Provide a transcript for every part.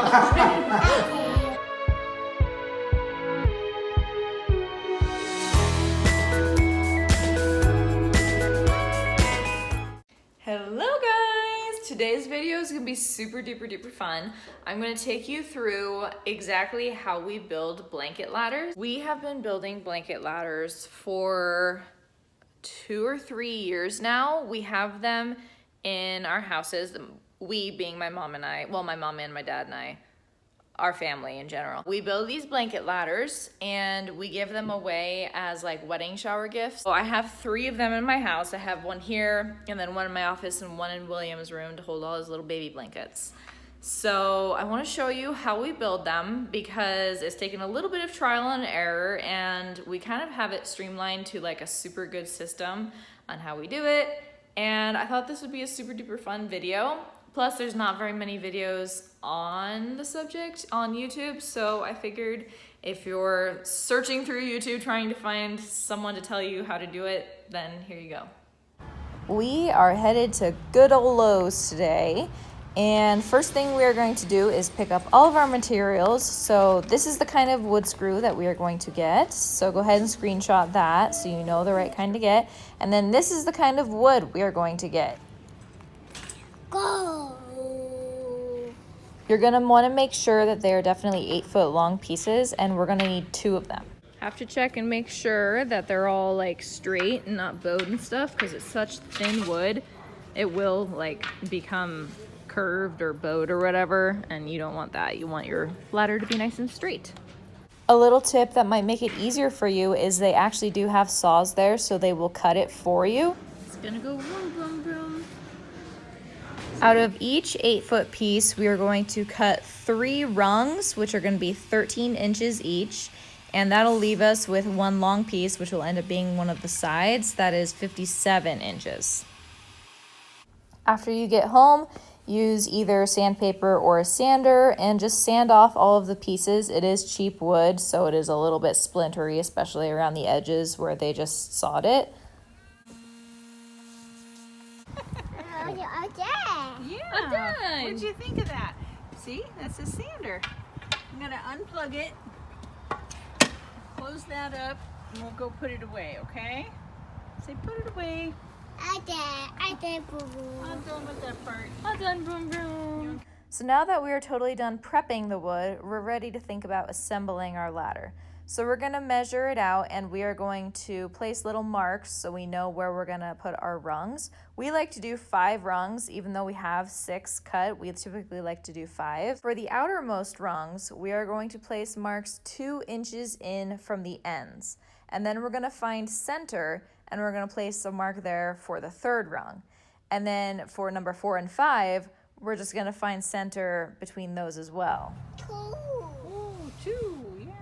Hello guys! Today's video is gonna be super duper fun. I'm gonna take you through exactly how we build blanket ladders. We have been building blanket ladders for 2 or 3 years now. We have them in our houses, we being my mom and I, well, my mom and my dad and I, our family in general. We build these blanket ladders and we give them away as like wedding shower gifts. So I have 3 of them in my house. I have one here and then one in my office and one in William's room to hold all his little baby blankets. So I want to show you how we build them because it's taken a little bit of trial and error and we kind of have it streamlined to like a super good system on how we do it. And I thought this would be a super duper fun video. Plus, there's not very many videos on the subject on YouTube, so I figured if you're searching through YouTube trying to find someone to tell you how to do it, then here you go. We are headed to good old Lowe's today, and first thing we are going to do is pick up all of our materials. So this is the kind of wood screw that we are going to get, so go ahead and screenshot that so you know the right kind to get. And then this is the kind of wood we are going to get. Go! You're gonna wanna make sure that they are definitely 8-foot long pieces, and we're gonna need 2 of them. Have to check and make sure that they're all like straight and not bowed and stuff, because it's such thin wood, it will like become curved or bowed or whatever, and you don't want that. You want your ladder to be nice and straight. A little tip that might make it easier for you is they actually do have saws there, so they will cut it for you. It's gonna go vroom, vroom, vroom. Out of each 8-foot piece, we are going to cut 3 rungs, which are going to be 13 inches each, and that'll leave us with 1 long piece, which will end up being one of the sides, that is 57 inches. After you get home, use either sandpaper or a sander and just sand off all of the pieces. It is cheap wood, so it is a little bit splintery, especially around the edges where they just sawed it. Yeah. What'd you think of that? See, that's a sander. I'm gonna unplug it, close that up, and we'll go put it away, okay? Say put it away. I did, boo boo. I'm done with that part. All done, boom, boom. So now that we are totally done prepping the wood, we're ready to think about assembling our ladder. So we're gonna measure it out and we are going to place little marks so we know where we're gonna put our rungs. We like to do 5 rungs, even though we have 6 cut, we typically like to do 5. For the outermost rungs, we are going to place marks 2 inches in from the ends. And then we're gonna find center and we're gonna place a mark there for the 3rd rung. And then for number 4 and 5, we're just gonna find center between those as well. Oh, 2, yeah.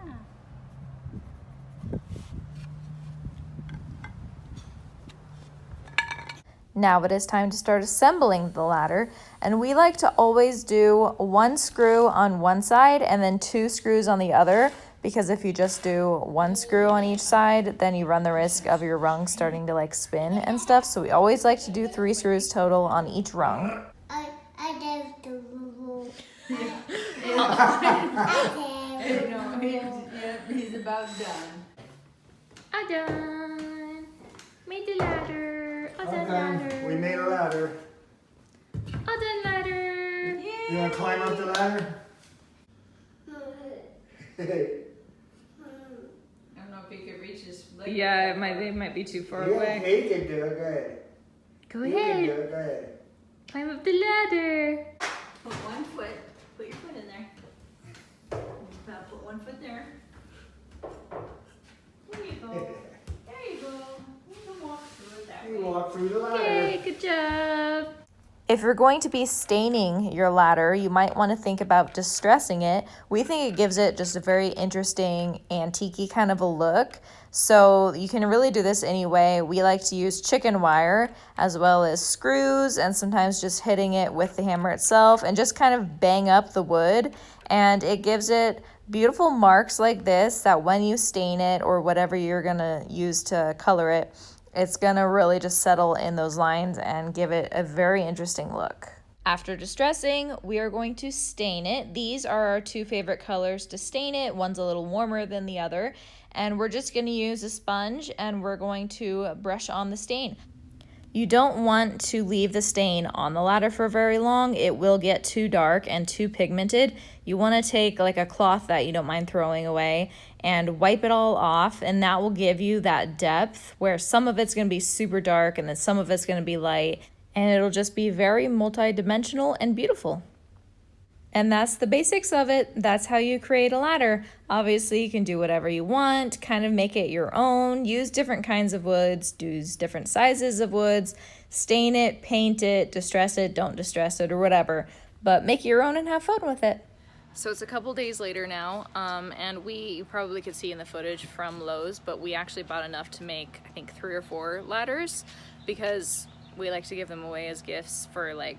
Now it is time to start assembling the ladder, and we like to always do 1 screw on one side and then 2 screws on the other, because if you just do 1 screw on each side, then you run the risk of your rung starting to like spin and stuff. So we always like to do 3 screws total on each rung. I did the boo boo. He's about done. I'm done. Made the ladder. All done ladder. We made a ladder. All done ladder. You want to climb up the ladder? I don't know if he could reach his leg. Yeah, they might be too far Yeah, away. he can do it. Go ahead. Go You can ahead. do it. Go ahead. Climb up the ladder. Put 1 foot. Put your foot in there. Now put 1 foot there. There you go. There you go. You can walk through it that You way. walk through the ladder. Yay, good job. If you're going to be staining your ladder, you might want to think about distressing it. We think it gives it just a very interesting antique-y kind of a look. So you can really do this anyway. We like to use chicken wire as well as screws and sometimes just hitting it with the hammer itself and just kind of bang up the wood. And it gives it beautiful marks like this that when you stain it or whatever you're gonna use to color it, it's gonna really just settle in those lines and give it a very interesting look. After distressing, we are going to stain it. These are our two favorite colors to stain it. One's a little warmer than the other. And we're just going to use a sponge and we're going to brush on the stain. You don't want to leave the stain on the ladder for very long. It will get too dark and too pigmented. You want to take like a cloth that you don't mind throwing away and wipe it all off, and that will give you that depth where some of it's going to be super dark and then some of it's going to be light, and it'll just be very multi-dimensional and beautiful. And that's the basics of it. That's how you create a ladder. Obviously, you can do whatever you want, kind of make it your own, use different kinds of woods, use different sizes of woods, stain it, paint it, distress it, don't distress it, or whatever. But make it your own and have fun with it. So it's a couple days later now, and you probably could see in the footage from Lowe's, but we actually bought enough to make, I think, 3 or 4 ladders because we like to give them away as gifts for like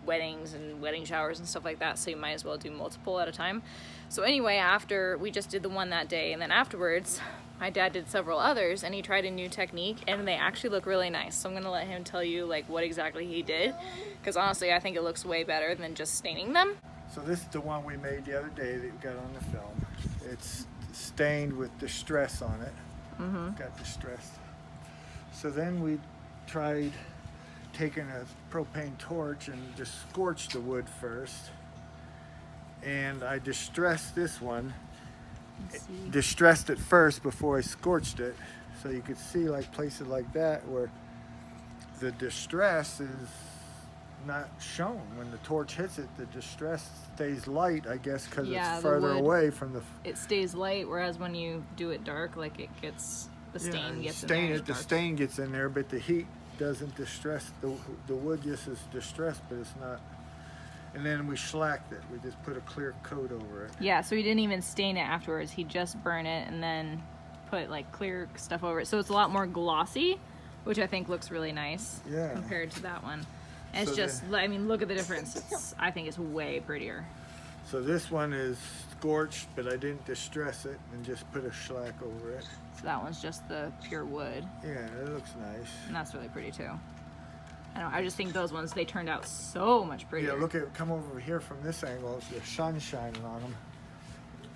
weddings and wedding showers and stuff like that, so you might as well do multiple at a time. So anyway, after we just did the one that day, and then afterwards my dad did several others and he tried a new technique and they actually look really nice. So I'm gonna let him tell you like what exactly he did, because honestly I think it looks way better than just staining them. So this is the one we made the other day that we got on the film. It's stained with distress on it. Got distressed. So then we tried taking a propane torch and just scorched the wood first. And I distressed this one. Distressed it first before I scorched it. So you could see like places like that where the distress is not shown. When the torch hits it, the distress stays light, I guess, because it's further away from the... It stays light, whereas when you do it dark, like it gets... The stain gets in there. The stain gets in there, but the heat doesn't distress. The wood just is distressed, but it's not. And then we shellacked it. We just put a clear coat over it. Yeah, so he didn't even stain it afterwards. He just burned it and then put like clear stuff over it. So it's a lot more glossy, which I think looks really nice compared to that one. And it's just, I mean, look at the difference. I think it's way prettier. So this one is scorched, but I didn't distress it and just put a shellac over it. So that one's just the pure wood. Yeah, it looks nice. And that's really pretty too. I just think those ones, they turned out so much prettier. Yeah, come over here from this angle. The sun's shining on them.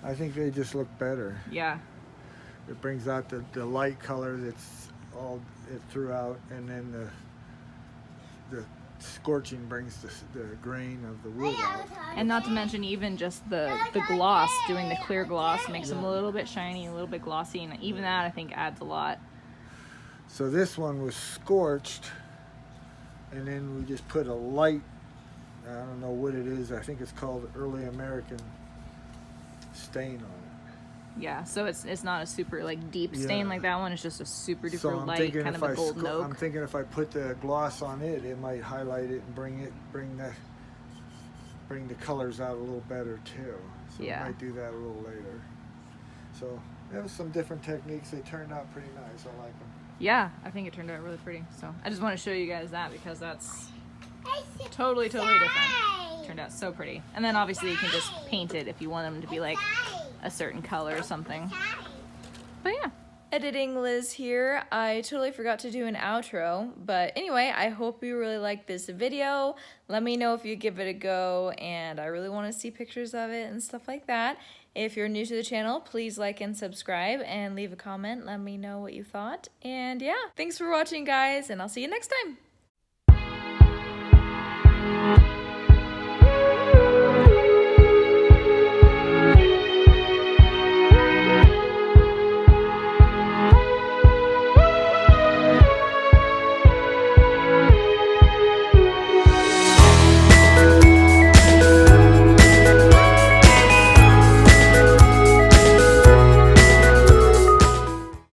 I think they just look better. Yeah. It brings out the light color that's all throughout, and then the scorching brings the grain of the wood out. And not to mention even just the gloss, doing the clear gloss makes them a little bit shiny, a little bit glossy, and even that I think adds a lot. So this one was scorched, and then we just put a light, I don't know what it is, I think it's called Early American stain on it. Yeah, so it's not a super like deep stain like that one. It's just a super duper light, kind of a golden oak. I'm thinking if I put the gloss on it, it might highlight it and bring the colors out a little better too. So we might do that a little later. So there was some different techniques. They turned out pretty nice. I like them. Yeah, I think it turned out really pretty. So I just want to show you guys that because that's totally different. Turned out so pretty. And then obviously you can just paint it if you want them to be like a certain color or something. But yeah. Editing Liz here. I totally forgot to do an outro, but anyway, I hope you really liked this video. Let me know if you give it a go, and I really want to see pictures of it and stuff like that. If you're new to the channel, please like and subscribe and leave a comment. Let me know what you thought. And yeah, thanks for watching, guys, and I'll see you next time.